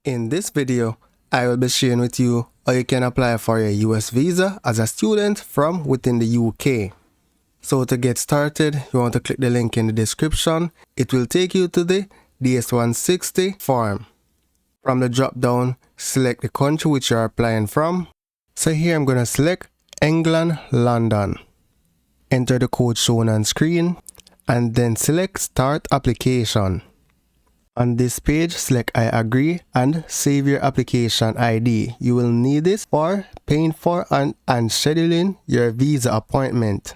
In this video, I will be sharing with you how you can apply for a US visa as a student from within the UK. So to get started, you want to click the link in the description. It will take you to the DS-160 form. From the drop down, select the country which you are applying from. So here I'm going to select England, London. Enter the code shown on screen and then select Start Application. On this page, select I agree and save your application ID. You will need this for paying for and scheduling your visa appointment.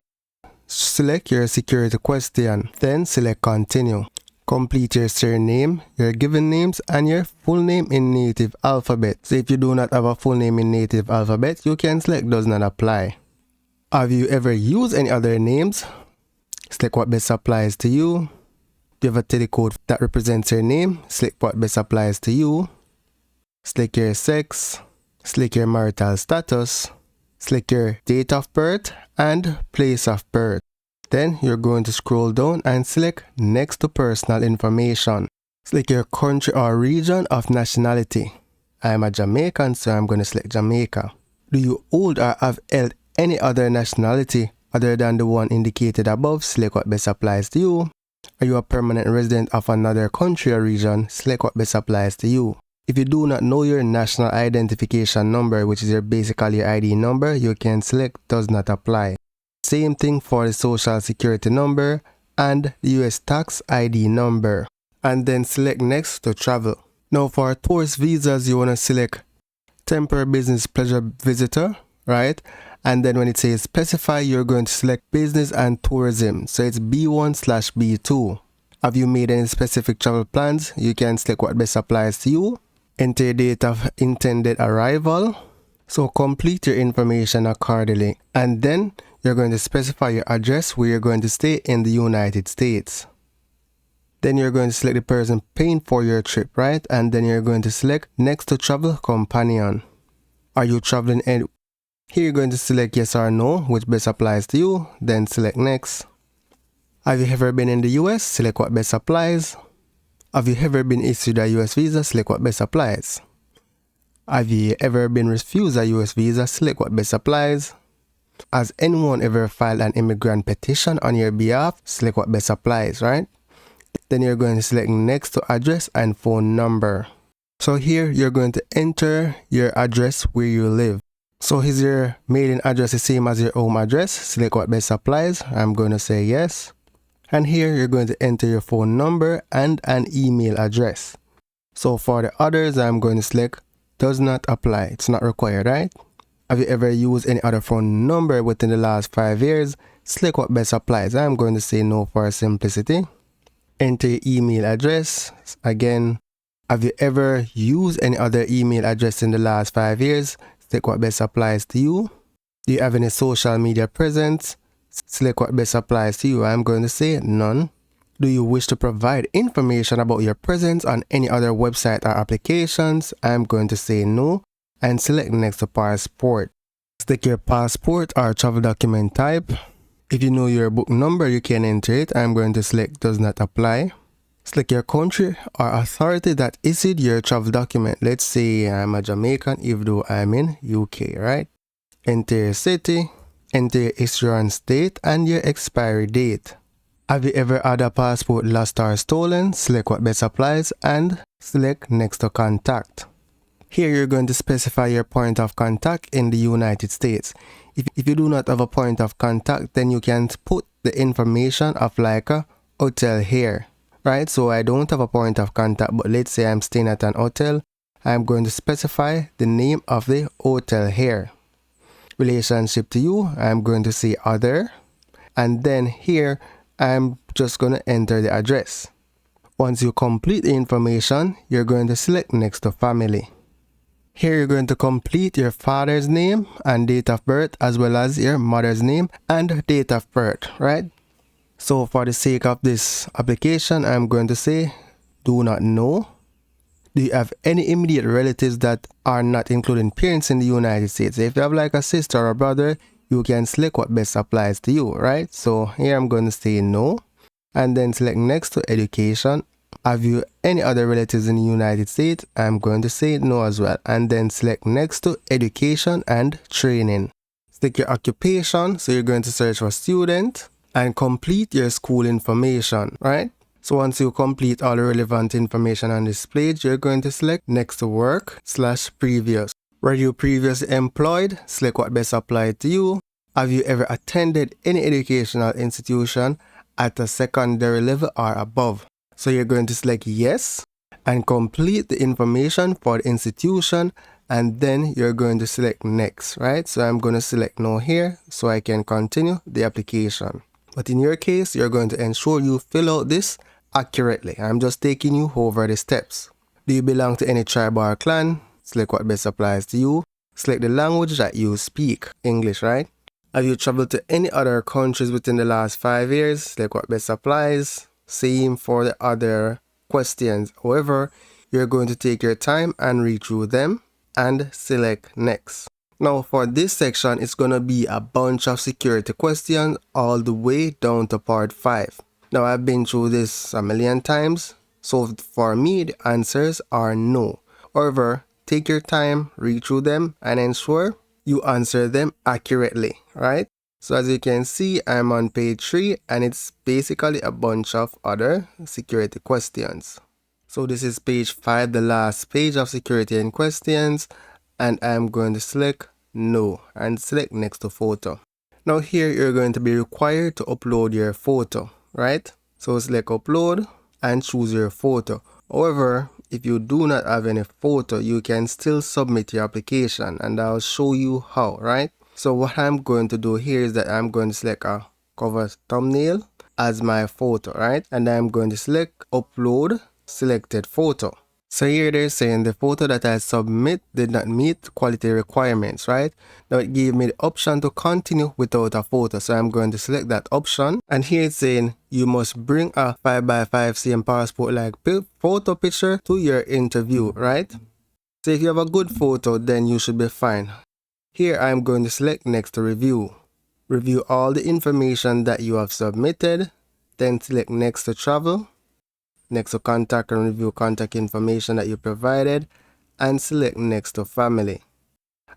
Select your security question, then select continue. Complete your surname, your given names, and your full name in native alphabet. So if you do not have a full name in native alphabet, you can select does not apply. Have you ever used any other names? Select what best applies to you. Do you have a telecode that represents your name? Select what best applies to you. Select your sex. Select your marital status. Select your date of birth and place of birth. Then you're going to scroll down and select next to personal information. Select your country or region of nationality. I'm a Jamaican, so I'm going to select Jamaica. Do you hold or have held any other nationality other than the one indicated above? Select what best applies to you. Are you a permanent resident of another country or region? Select what best applies to you. If you do not know your national identification number, which is basically your ID number, you can select does not apply. Same thing for the social security number and the US tax ID number. And then select next to travel. Now for tourist visas, you want to select temporary business pleasure visitor, right? And then when it says specify, you're going to select business and tourism. So it's B1/B2. Have you made any specific travel plans? You can select what best applies to you. Enter your date of intended arrival. So complete your information accordingly. And then you're going to specify your address where you're going to stay in the United States. Then you're going to select the person paying for your trip, right? And then you're going to select next to travel companion. Are you traveling Here you're going to select yes or no, which best applies to you, then select next. Have you ever been in the US? Select what best applies. Have you ever been issued a US visa? Select what best applies. Have you ever been refused a US visa? Select what best applies. Has anyone ever filed an immigrant petition on your behalf? Select what best applies, right? Then you're going to select next to address and phone number. So here you're going to enter your address where you live. So is your mailing address the same as your home address? Select what best applies. I'm going to say yes. And here you're going to enter your phone number and an email address. So for the others, I'm going to select does not apply. It's not required, right? Have you ever used any other phone number within the last 5 years? Select what best applies. I'm going to say no for simplicity. Enter your email address. Again, have you ever used any other email address in the last 5 years? Select what best applies to you. Do you have any social media presence? Select what best applies to you. I'm going to say none. Do you wish to provide information about your presence on any other website or applications? I'm going to say no and select next to passport. Select your passport or travel document type. If you know your book number, you can enter it. I'm going to select does not apply. Select your country or authority that issued your travel document. Let's say I'm a Jamaican, even though I'm in UK, right? Enter your city, enter your issuance date and your expiry date. Have you ever had a passport lost or stolen? Select what best applies and select next to contact. Here you're going to specify your point of contact in the United States. If you do not have a point of contact, then you can put the information of like a hotel here. Right, so I don't have a point of contact, but let's say I'm staying at an hotel. I'm going to specify the name of the hotel here. Relationship to you, I'm going to say other. And then here, I'm just going to enter the address. Once you complete the information, you're going to select next to family. Here you're going to complete your father's name and date of birth, as well as your mother's name and date of birth, right? So for the sake of this application, I'm going to say do not know. Do you have any immediate relatives that are not including parents in the United States? If you have like a sister or a brother, you can select what best applies to you, right? So here I'm going to say no and then select next to education. Have you any other relatives in the United States? I'm going to say no as well. And then select next to education and training. Select your occupation. So you're going to search for student and complete your school information, right? So once you complete all the relevant information on this page, you're going to select next to work/previous. Were you previously employed? Select what best applied to you. Have you ever attended any educational institution at a secondary level or above? So you're going to select yes and complete the information for the institution, and then you're going to select next, right? So I'm going to select no here so I can continue the application. But in your case, you're going to ensure you fill out this accurately. I'm just taking you over the steps. Do you belong to any tribe or clan? Select what best applies to you. Select the language that you speak, English, right? Have you traveled to any other countries within the last 5 years? Select what best applies. Same for the other questions. However, you're going to take your time and read through them and select next. Now for this section, it's going to be a bunch of security questions all the way down to part 5. Now I've been through this a million times, so for me the answers are no. However, take your time, read through them and ensure you answer them accurately, right? So as you can see, I'm on page 3 and it's basically a bunch of other security questions. So this is page 5, the last page of security and questions, and I'm going to select no and select next to photo. Now here you're going to be required to upload your photo, right? So select upload and choose your photo. However, if you do not have any photo, you can still submit your application and I'll show you how, right? So what I'm going to do here is that I'm going to select a cover thumbnail as my photo, right? And I'm going to select upload selected photo. So here they're saying the photo that I submit did not meet quality requirements, right? Now it gave me the option to continue without a photo. So I'm going to select that option. And here it's saying you must bring a 5x5 cm passport-like photo picture to your interview, right? So if you have a good photo, then you should be fine. Here I'm going to select next to review. Review all the information that you have submitted. Then select next to travel. Next to contact and review contact information that you provided, and select next to family.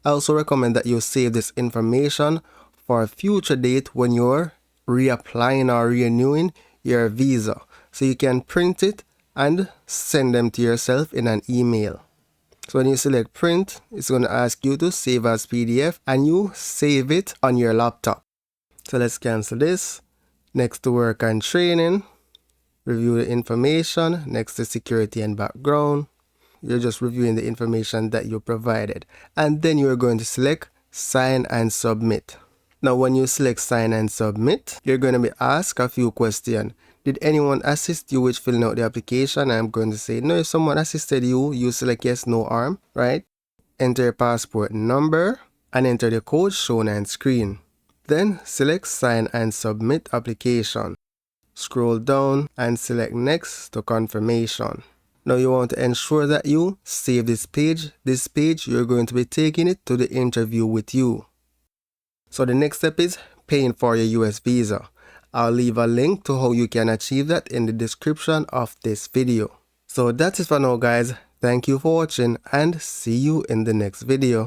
I also recommend that you save this information for a future date when you're reapplying or renewing your visa. So you can print it and send them to yourself in an email. So when you select print, it's going to ask you to save as PDF and you save it on your laptop. So let's cancel this. Next to work and training. Review the information. Next to security and background. You're just reviewing the information that you provided. And then you're going to select sign and submit. Now when you select sign and submit, you're going to be asked a few questions. Did anyone assist you with filling out the application? I'm going to say no. If someone assisted you, you select yes, no harm, right? Enter your passport number and enter the code shown on screen. Then select sign and submit application. Scroll down and select next to confirmation. Now you want to ensure that you save this page. This page, you're going to be taking it to the interview with you. So the next step is paying for your US visa. I'll leave a link to how you can achieve that in the description of this video. So that's it for now guys. Thank you for watching and see you in the next video.